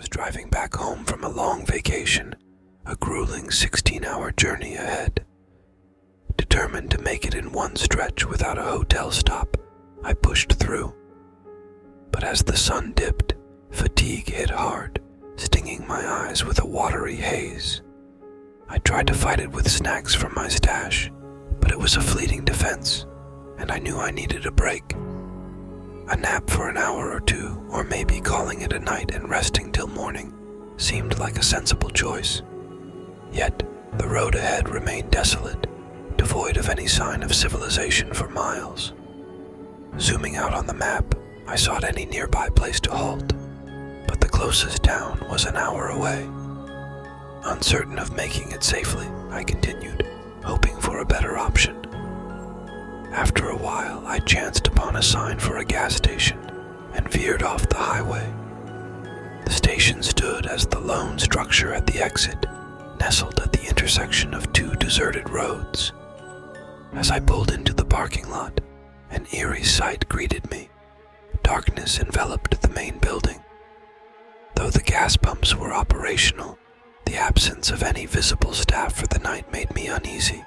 was driving back home from a long vacation, a grueling 16-hour journey ahead. Determined to make it in one stretch without a hotel stop, I pushed through. But as the sun dipped, fatigue hit hard, stinging my eyes with a watery haze. I tried to fight it with snacks from my stash, but it was a fleeting defense, and I knew I needed a break. A nap for an hour or two, or maybe calling it a night and resting till morning, seemed like a sensible choice. Yet, the road ahead remained desolate, devoid of any sign of civilization for miles. Zooming out on the map, I sought any nearby place to halt, but the closest town was an hour away. Uncertain of making it safely, I continued, hoping for a better option. After a while, I chanced upon a sign for a gas station and veered off the highway. The station stood as the lone structure at the exit, nestled at the intersection of two deserted roads. As I pulled into the parking lot, an eerie sight greeted me. Darkness enveloped the main building. Though the gas pumps were operational, the absence of any visible staff for the night made me uneasy.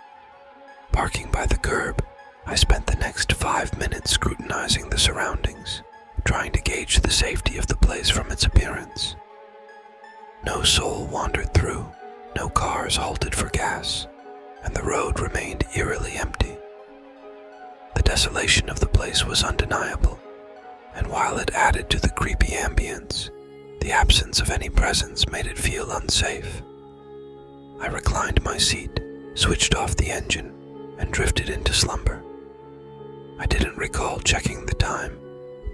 Parking by the curb, I spent the next 5 minutes scrutinizing the surroundings, trying to gauge the safety of the place from its appearance. No soul wandered through, no cars halted for gas, and the road remained eerily empty. The desolation of the place was undeniable, and while it added to the creepy ambience, the absence of any presence made it feel unsafe. I reclined my seat, switched off the engine, and drifted into slumber. I didn't recall checking the time,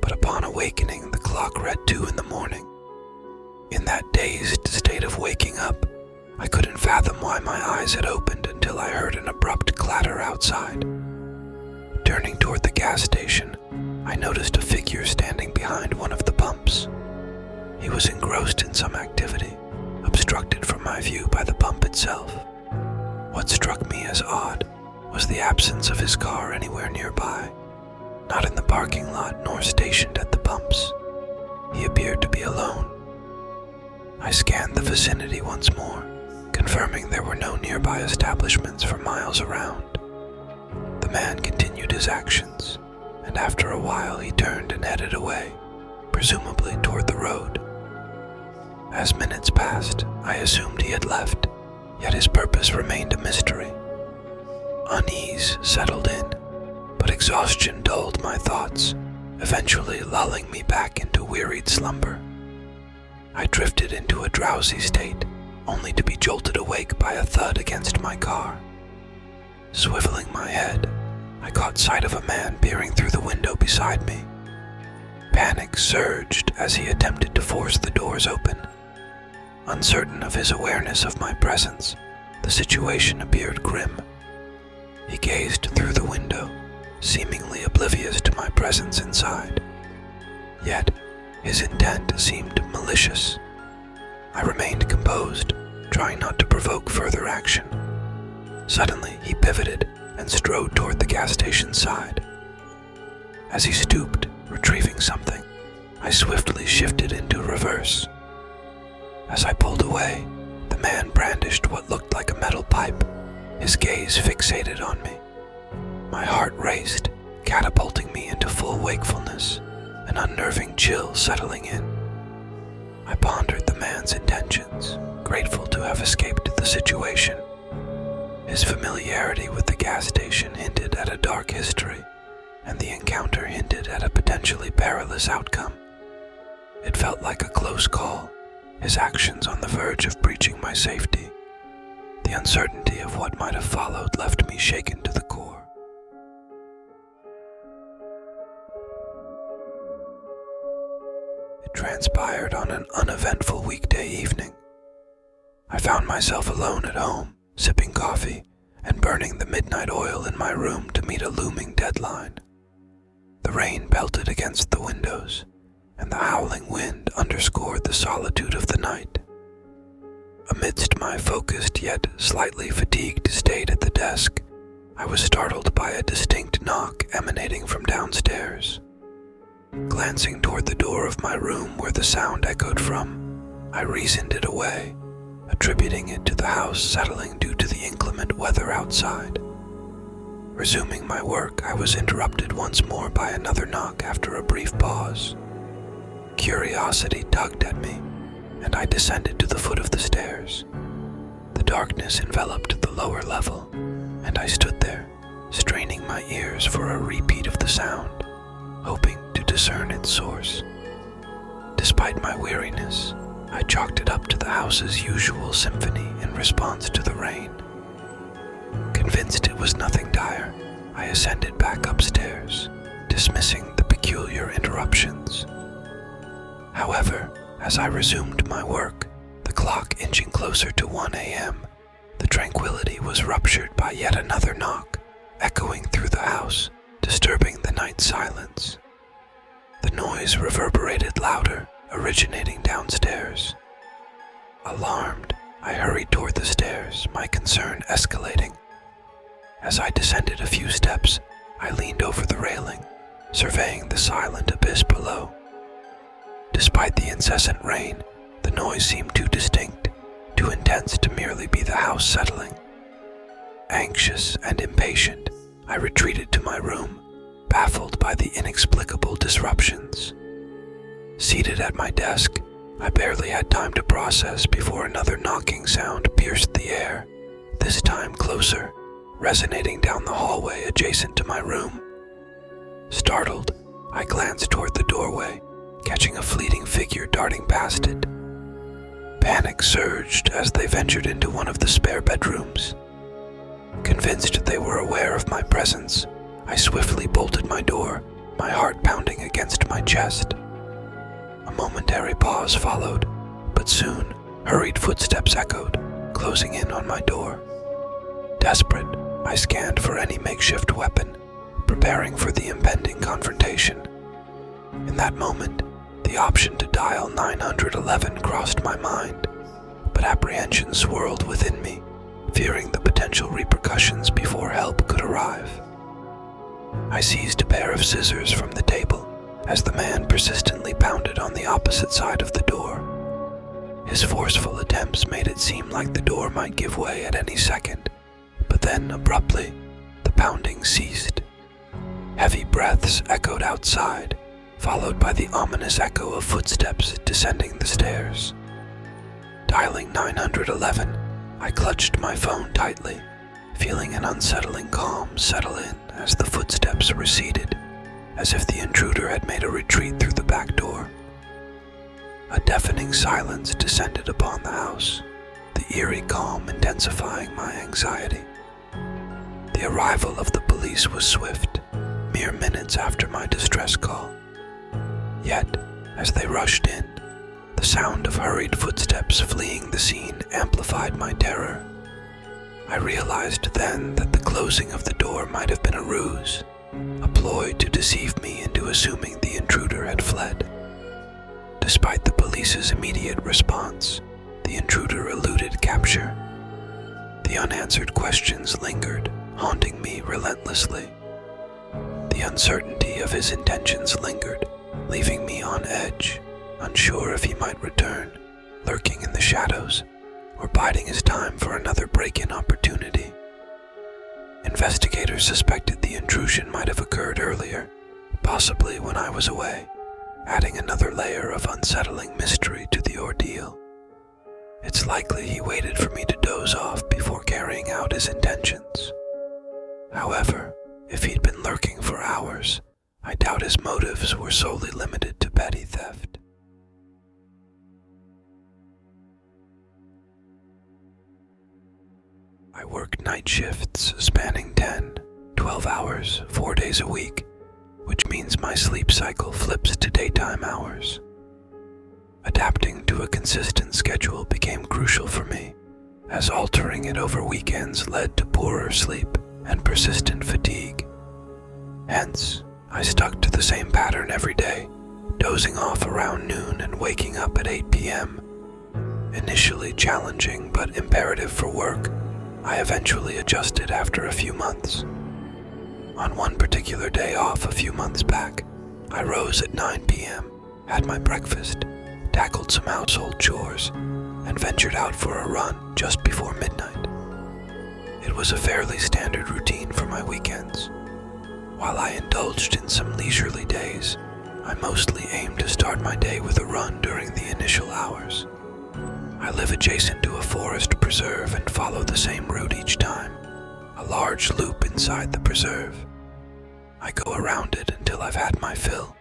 but upon awakening the clock read 2 in the morning. In that dazed state of waking up, I couldn't fathom why my eyes had opened until I heard an abrupt clatter outside. Turning toward the gas station, I noticed a figure standing behind one of the pumps. He was engrossed in some activity, obstructed from my view by the pump itself. What struck me as odd was the absence of his car anywhere nearby, not in the parking lot nor stationed at the pumps. He appeared to be alone. I scanned the vicinity once more, confirming there were no nearby establishments for miles around. The man continued his actions, and after a while he turned and headed away, presumably toward the road. As minutes passed, I assumed he had left, yet his purpose remained a mystery. Unease settled in, but exhaustion dulled my thoughts, eventually lulling me back into wearied slumber. I drifted into a drowsy state, only to be jolted awake by a thud against my car. Swiveling my head, I caught sight of a man peering through the window beside me. Panic surged as he attempted to force the doors open. Uncertain of his awareness of my presence, the situation appeared grim. He gazed through the window, seemingly oblivious to my presence inside. Yet, his intent seemed malicious. I remained composed, trying not to provoke further action. Suddenly, he pivoted and strode toward the gas station's side. As he stooped, retrieving something, I swiftly shifted into reverse. As I pulled away, the man brandished what looked like a metal pipe, his gaze fixated on me. My heart raced, catapulting me into full wakefulness, an unnerving chill settling in. I pondered the man's intentions, grateful to have escaped the situation. His familiarity with the gas station hinted at a dark history, and the encounter hinted at a potentially perilous outcome. It felt like a close call, his actions on the verge of breaching my safety. The uncertainty of what might have followed left me shaken to the core. It transpired on an uneventful weekday evening. I found myself alone at home, sipping coffee and burning the midnight oil in my room to meet a looming deadline. The rain pelted against the windows, and the howling wind underscored the solitude of the night. Amidst my focused yet slightly fatigued state at the desk, I was startled by a distinct knock emanating from downstairs. Glancing toward the door of my room where the sound echoed from, I reasoned it away, attributing it to the house settling due to the inclement weather outside. Resuming my work, I was interrupted once more by another knock after a brief pause. Curiosity tugged at me, and I descended to the foot of the stairs. The darkness enveloped the lower level, and I stood there, straining my ears for a repeat of the sound, hoping to discern its source. Despite my weariness, I chalked it up to the house's usual symphony in response to the rain. Convinced it was nothing dire, I ascended back upstairs, dismissing the peculiar interruptions. However, as I resumed my work, the clock inching closer to 1 a.m., the tranquility was ruptured by yet another knock, echoing through the house, disturbing the night silence. The noise reverberated louder, originating downstairs. Alarmed, I hurried toward the stairs, my concern escalating. As I descended a few steps, I leaned over the railing, surveying the silent abyss below. Despite the incessant rain, the noise seemed too distinct, too intense to merely be the house settling. Anxious and impatient, I retreated to my room, baffled by the inexplicable disruptions. Seated at my desk, I barely had time to process before another knocking sound pierced the air, this time closer, resonating down the hallway adjacent to my room. Startled, I glanced toward the doorway, catching a fleeting figure darting past it. Panic surged as they ventured into one of the spare bedrooms. Convinced they were aware of my presence, I swiftly bolted my door, my heart pounding against my chest. A momentary pause followed, but soon hurried footsteps echoed, closing in on my door. Desperate, I scanned for any makeshift weapon, preparing for the impending confrontation. In that moment, the option to dial 911 crossed my mind, but apprehension swirled within me, fearing the potential repercussions before help could arrive. I seized a pair of scissors from the table as the man persistently pounded on the opposite side of the door. His forceful attempts made it seem like the door might give way at any second, but then abruptly, the pounding ceased. Heavy breaths echoed outside, followed by the ominous echo of footsteps descending the stairs. Dialing 911, I clutched my phone tightly, feeling an unsettling calm settle in as the footsteps receded, as if the intruder had made a retreat through the back door. A deafening silence descended upon the house, the eerie calm intensifying my anxiety. The arrival of the police was swift, mere minutes after my distress call. Yet, as they rushed in, the sound of hurried footsteps fleeing the scene amplified my terror. I realized then that the closing of the door might have been a ruse, a ploy to deceive me into assuming the intruder had fled. Despite the police's immediate response, the intruder eluded capture. The unanswered questions lingered, haunting me relentlessly. The uncertainty of his intentions lingered, leaving me on edge, unsure if he might return, lurking in the shadows, or biding his time for another break-in opportunity. Investigators suspected the intrusion might have occurred earlier, possibly when I was away, adding another layer of unsettling mystery to the ordeal. It's likely he waited for me to doze off before carrying out his intentions. However, if he'd been lurking for hours, I doubt his motives were solely limited to petty theft. I work night shifts spanning 10, 12 hours, 4 days a week, which means my sleep cycle flips to daytime hours. Adapting to a consistent schedule became crucial for me, as altering it over weekends led to poorer sleep and persistent fatigue. Hence, I stuck to the same pattern every day, dozing off around noon and waking up at 8 p.m. Initially challenging but imperative for work, I eventually adjusted after a few months. On one particular day off a few months back, I rose at 9 p.m., had my breakfast, tackled some household chores, and ventured out for a run just before midnight. It was a fairly standard routine for my weekends. While I indulged in some leisurely days, I mostly aimed to start my day with a run during the initial hours. I live adjacent to a forest preserve and follow the same route each time, a large loop inside the preserve. I go around it until I've had my fill.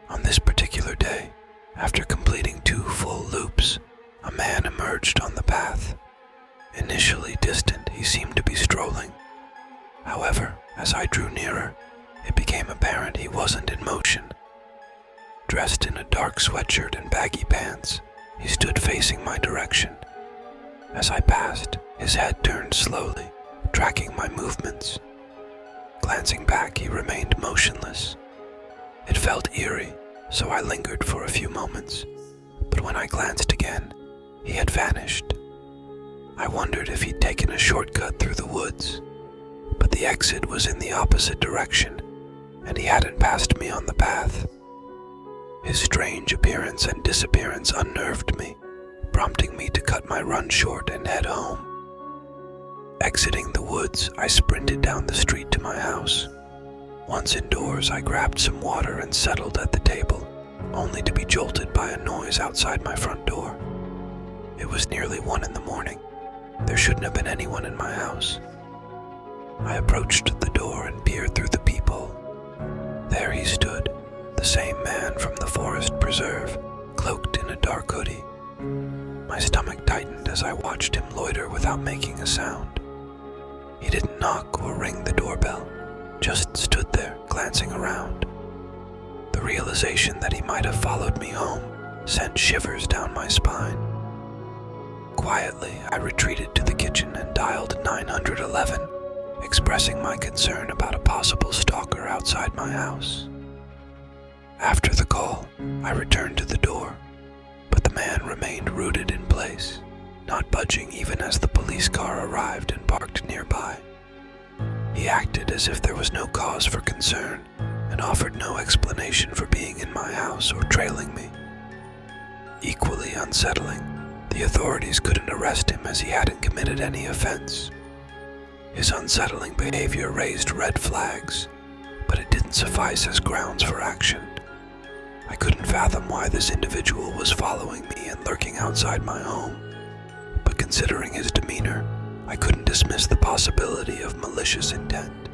On this particular day, after completing 2 full loops, a man emerged on the path. Initially distant, he seemed to be strolling. However, as I drew nearer, it became apparent he wasn't in motion. Dressed in a dark sweatshirt and baggy pants, he stood facing my direction. As I passed, his head turned slowly, tracking my movements. Glancing back, he remained motionless. It felt eerie, so I lingered for a few moments, but when I glanced again, he had vanished. I wondered if he'd taken a shortcut through the woods, but the exit was in the opposite direction, and he hadn't passed me on the path. His strange appearance and disappearance unnerved me, prompting me to cut my run short and head home. Exiting the woods, I sprinted down the street to my house. Once indoors, I grabbed some water and settled at the table, only to be jolted by a noise outside my front door. It was nearly 1 a.m. There shouldn't have been anyone in my house. I approached the door and peered through the peephole. There he stood, the same man from the forest preserve, cloaked in a dark hoodie. My stomach tightened as I watched him loiter without making a sound. He didn't knock or ring the doorbell, just stood there, glancing around. The realization that he might have followed me home sent shivers down my spine. Quietly, I retreated to the kitchen and dialed 911, expressing my concern about a possible stalker outside my house. After the call, I returned to the door, but the man remained rooted in place, not budging even as the police car arrived and parked nearby. He acted as if there was no cause for concern and offered no explanation for being in my house or trailing me. Equally unsettling, the authorities couldn't arrest him as he hadn't committed any offense. His unsettling behavior raised red flags, but it didn't suffice as grounds for action. I couldn't fathom why this individual was following me and lurking outside my home, but considering his demeanor, I couldn't dismiss the possibility of malicious intent.